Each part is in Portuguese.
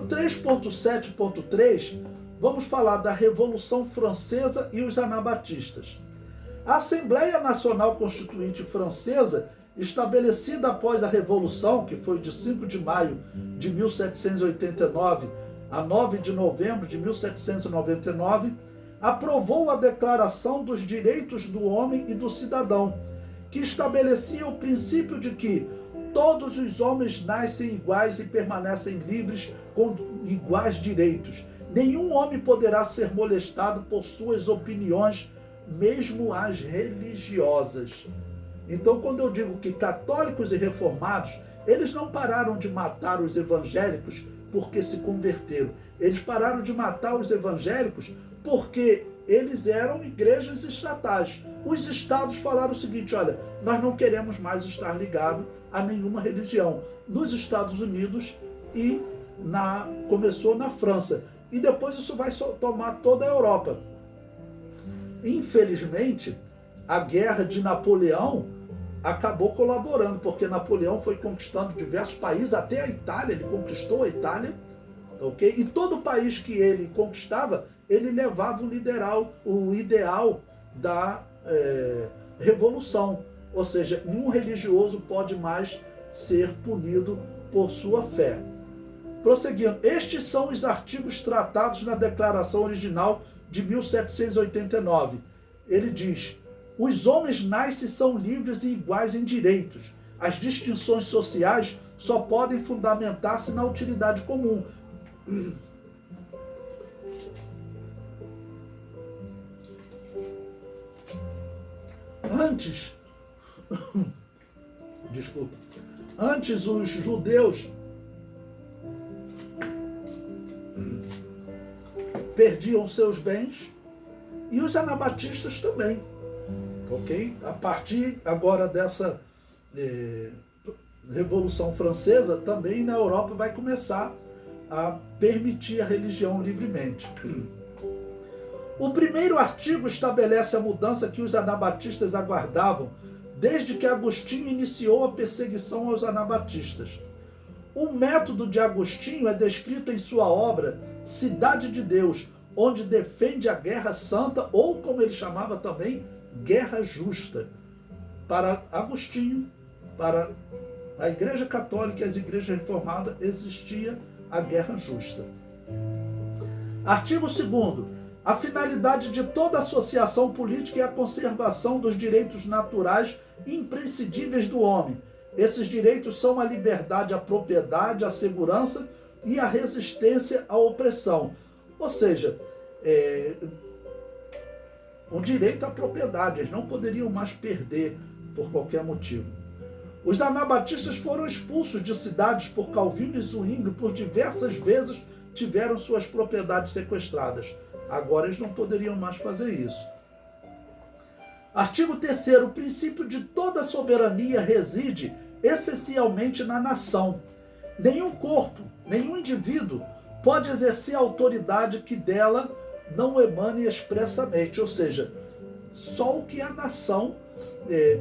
No 3.7.3, vamos falar da Revolução Francesa e os anabatistas. A Assembleia Nacional Constituinte Francesa, estabelecida após a Revolução, que foi de 5 de maio de 1789 a 9 de novembro de 1799, aprovou a Declaração dos Direitos do Homem e do Cidadão, que estabelecia o princípio de que todos os homens nascem iguais e permanecem livres com iguais direitos. Nenhum homem poderá ser molestado por suas opiniões, mesmo as religiosas. Então, quando eu digo que católicos e reformados, eles não pararam de matar os evangélicos porque se converteram. Eles pararam de matar os evangélicos porque eles eram igrejas estatais. Os estados falaram o seguinte: olha, nós não queremos mais estar ligados a nenhuma religião. Nos Estados Unidos e começou na França. E depois isso vai tomar toda a Europa. Infelizmente, a guerra de Napoleão acabou colaborando, porque Napoleão foi conquistando diversos países, até a Itália, ele conquistou a Itália, ok? E todo país que ele conquistava, ele levava o ideal da revolução. Ou seja, nenhum religioso pode mais ser punido por sua fé. Prosseguindo, estes são os artigos tratados na Declaração Original de 1789. Ele diz: os homens nascem e são livres e iguais em direitos. As distinções sociais só podem fundamentar-se na utilidade comum. Antes os judeus perdiam seus bens e os anabatistas também, ok? A partir agora dessa Revolução Francesa, também na Europa vai começar a permitir a religião livremente. O primeiro artigo estabelece a mudança que os anabatistas aguardavam desde que Agostinho iniciou a perseguição aos anabatistas. O método de Agostinho é descrito em sua obra Cidade de Deus, onde defende a guerra santa, ou como ele chamava também, guerra justa. Para Agostinho, para a Igreja Católica e as igrejas reformadas, existia a guerra justa. Artigo 2º. A finalidade de toda associação política é a conservação dos direitos naturais imprescindíveis do homem. Esses direitos são a liberdade, a propriedade, a segurança e a resistência à opressão. Ou seja, o direito à propriedade, eles não poderiam mais perder por qualquer motivo. Os anabatistas foram expulsos de cidades por Calvino e Zwingli, por diversas vezes tiveram suas propriedades sequestradas. Agora eles não poderiam mais fazer isso. Artigo 3º. O princípio de toda soberania reside essencialmente na nação. Nenhum corpo, nenhum indivíduo pode exercer a autoridade que dela não emane expressamente. Ou seja, só o que a nação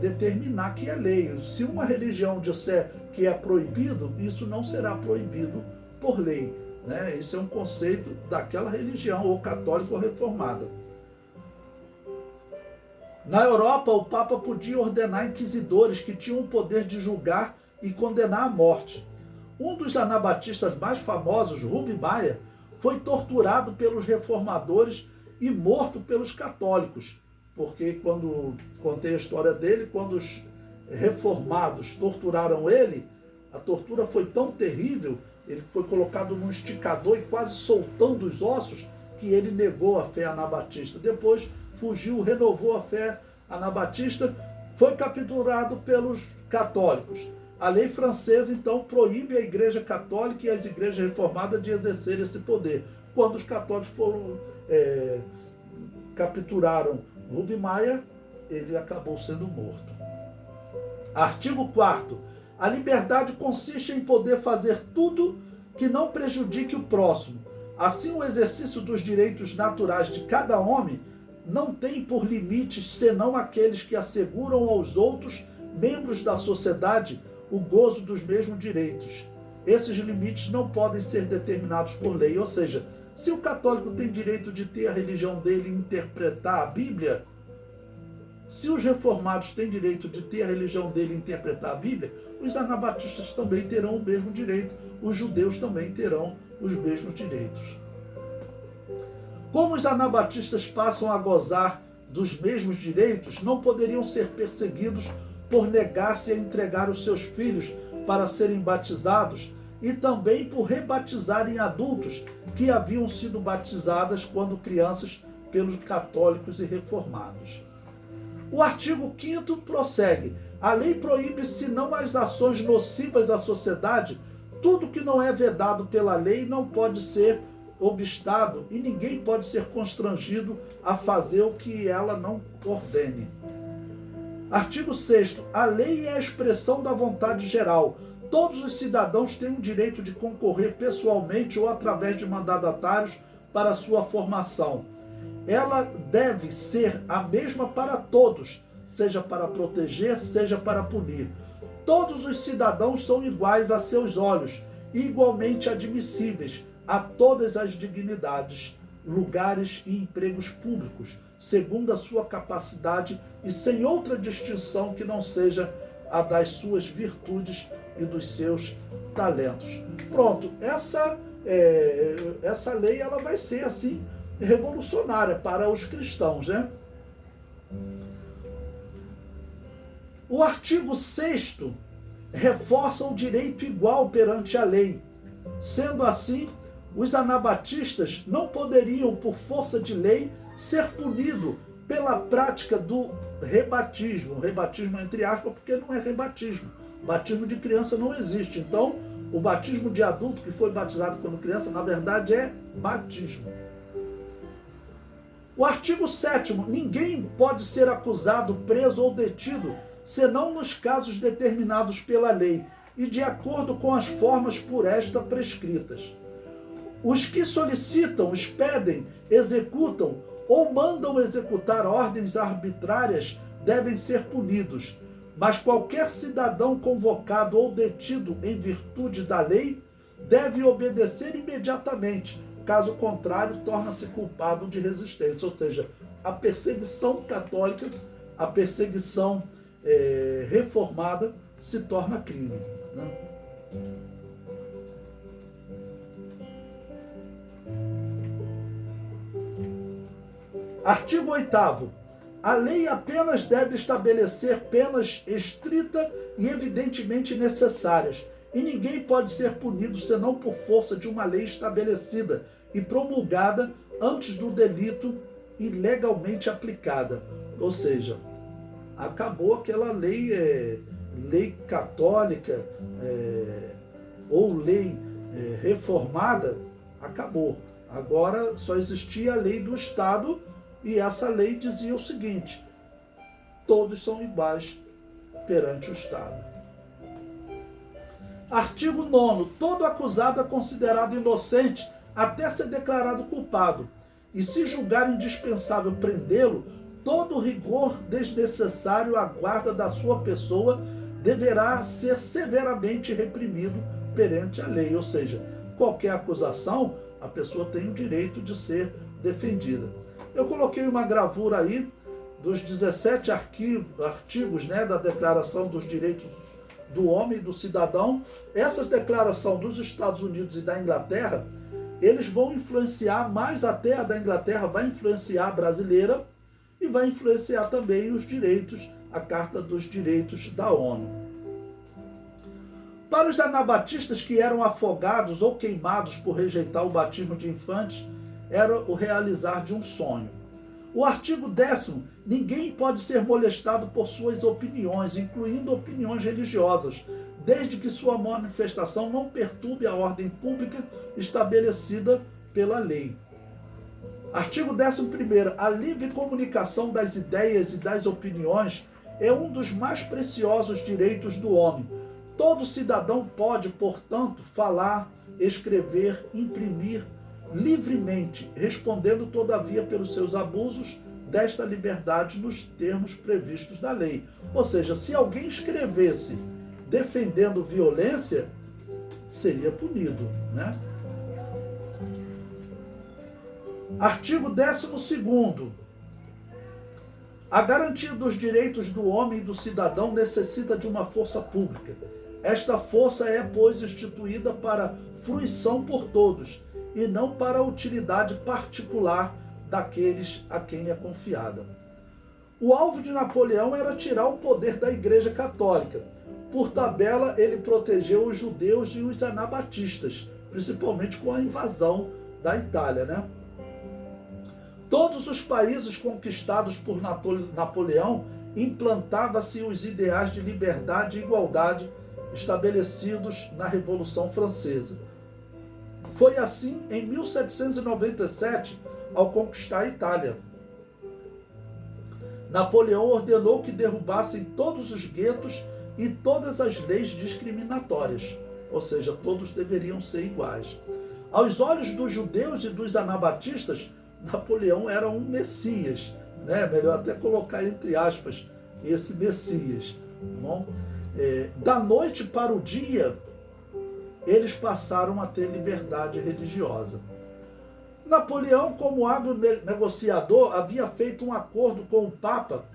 determinar que é lei. Se uma religião disser que é proibido, isso não será proibido por lei. Né? Esse é um conceito daquela religião, ou católica ou reformada. Na Europa, o Papa podia ordenar inquisidores que tinham o poder de julgar e condenar à morte. Um dos anabatistas mais famosos, Rubem Maia, foi torturado pelos reformadores e morto pelos católicos. Porque quando contei a história dele, quando os reformados torturaram ele, a tortura foi tão terrível, ele foi colocado num esticador e quase soltando os ossos, que ele negou a fé anabatista. Depois fugiu, renovou a fé anabatista, foi capturado pelos católicos. A lei francesa, então, proíbe a Igreja Católica e as igrejas reformadas de exercer esse poder. Quando os católicos capturaram Rubem Maia, ele acabou sendo morto. Artigo 4º. A liberdade consiste em poder fazer tudo que não prejudique o próximo. Assim, o exercício dos direitos naturais de cada homem não tem por limites senão aqueles que asseguram aos outros membros da sociedade o gozo dos mesmos direitos. esses limites não podem ser determinados por lei. Ou seja, se o católico tem direito de ter a religião dele e interpretar a Bíblia, se os reformados têm direito de ter a religião dele e interpretar a Bíblia, os anabatistas também terão o mesmo direito, os judeus também terão os mesmos direitos. Como os anabatistas passam a gozar dos mesmos direitos, não poderiam ser perseguidos por negar-se a entregar os seus filhos para serem batizados e também por rebatizarem adultos que haviam sido batizadas quando crianças pelos católicos e reformados. O artigo 5º prossegue. A lei proíbe, senão as ações nocivas à sociedade, tudo que não é vedado pela lei não pode ser obstado e ninguém pode ser constrangido a fazer o que ela não ordene. Artigo 6º. A lei é a expressão da vontade geral. Todos os cidadãos têm o direito de concorrer pessoalmente ou através de mandatários para sua formação. Ela deve ser a mesma para todos, seja para proteger, seja para punir. Todos os cidadãos são iguais a seus olhos e igualmente admissíveis a todas as dignidades, lugares e empregos públicos, segundo a sua capacidade e sem outra distinção que não seja a das suas virtudes e dos seus talentos. Pronto, essa lei ela vai ser assim revolucionária para os cristãos, né? O artigo 6º reforça o direito igual perante a lei. Sendo assim, os anabatistas não poderiam, por força de lei, ser punidos pela prática do rebatismo. Rebatismo entre aspas, porque não é rebatismo. Batismo de criança não existe. Então, o batismo de adulto que foi batizado quando criança, na verdade, é batismo. O artigo 7º. Ninguém pode ser acusado, preso ou detido, senão nos casos determinados pela lei e de acordo com as formas por esta prescritas. Os que solicitam, expedem, executam ou mandam executar ordens arbitrárias devem ser punidos, mas qualquer cidadão convocado ou detido em virtude da lei deve obedecer imediatamente. Caso contrário, torna-se culpado de resistência. Ou seja, a perseguição católica, a perseguição reformada se torna crime, né? Artigo 8º. A lei apenas deve estabelecer penas estritas e evidentemente necessárias, e ninguém pode ser punido senão por força de uma lei estabelecida e promulgada antes do delito e legalmente aplicada. Ou seja, acabou aquela lei católica ou lei reformada, acabou. Agora só existia a lei do Estado e essa lei dizia o seguinte: todos são iguais perante o Estado. Artigo 9º. Todo acusado é considerado inocente até ser declarado culpado, e se julgar indispensável prendê-lo, todo rigor desnecessário à guarda da sua pessoa deverá ser severamente reprimido perante a lei. Ou seja, qualquer acusação, a pessoa tem o direito de ser defendida. Eu coloquei uma gravura aí dos 17 artigos, né, da Declaração dos Direitos do Homem e do Cidadão. Essa declaração dos Estados Unidos e da Inglaterra, eles vão influenciar, mais até a da Inglaterra vai influenciar a brasileira e vai influenciar também os direitos, a Carta dos Direitos da ONU. Para os anabatistas que eram afogados ou queimados por rejeitar o batismo de infantes, era o realizar de um sonho. O artigo 10º. Ninguém pode ser molestado por suas opiniões, incluindo opiniões religiosas, desde que sua manifestação não perturbe a ordem pública estabelecida pela lei. Artigo 11º. A livre comunicação das ideias e das opiniões é um dos mais preciosos direitos do homem. Todo cidadão pode, portanto, falar, escrever, imprimir livremente, respondendo, todavia, pelos seus abusos desta liberdade nos termos previstos da lei. Ou seja, se alguém escrevesse defendendo violência, seria punido, né? Artigo 12º. A garantia dos direitos do homem e do cidadão necessita de uma força pública. Esta força é, pois, instituída para fruição por todos, e não para a utilidade particular daqueles a quem é confiada. O alvo de Napoleão era tirar o poder da Igreja Católica. Por tabela, ele protegeu os judeus e os anabatistas, principalmente com a invasão da Itália, né? Todos os países conquistados por Napoleão implantava-se os ideais de liberdade e igualdade estabelecidos na Revolução Francesa. Foi assim em 1797, ao conquistar a Itália. Napoleão ordenou que derrubassem todos os guetos e todas as leis discriminatórias, ou seja, todos deveriam ser iguais. Aos olhos dos judeus e dos anabatistas, Napoleão era um Messias, né? Melhor até colocar entre aspas esse Messias. Bom? Da noite para o dia, eles passaram a ter liberdade religiosa. Napoleão, como hábil negociador, havia feito um acordo com o Papa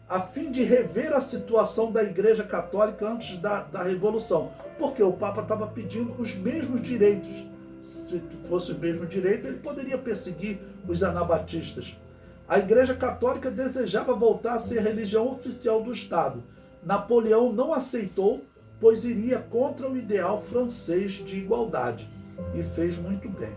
a fim de rever a situação da Igreja Católica antes da Revolução, porque o Papa estava pedindo os mesmos direitos. Se fosse o mesmo direito, ele poderia perseguir os anabatistas. A Igreja Católica desejava voltar a ser a religião oficial do Estado. Napoleão não aceitou, pois iria contra o ideal francês de igualdade, e fez muito bem.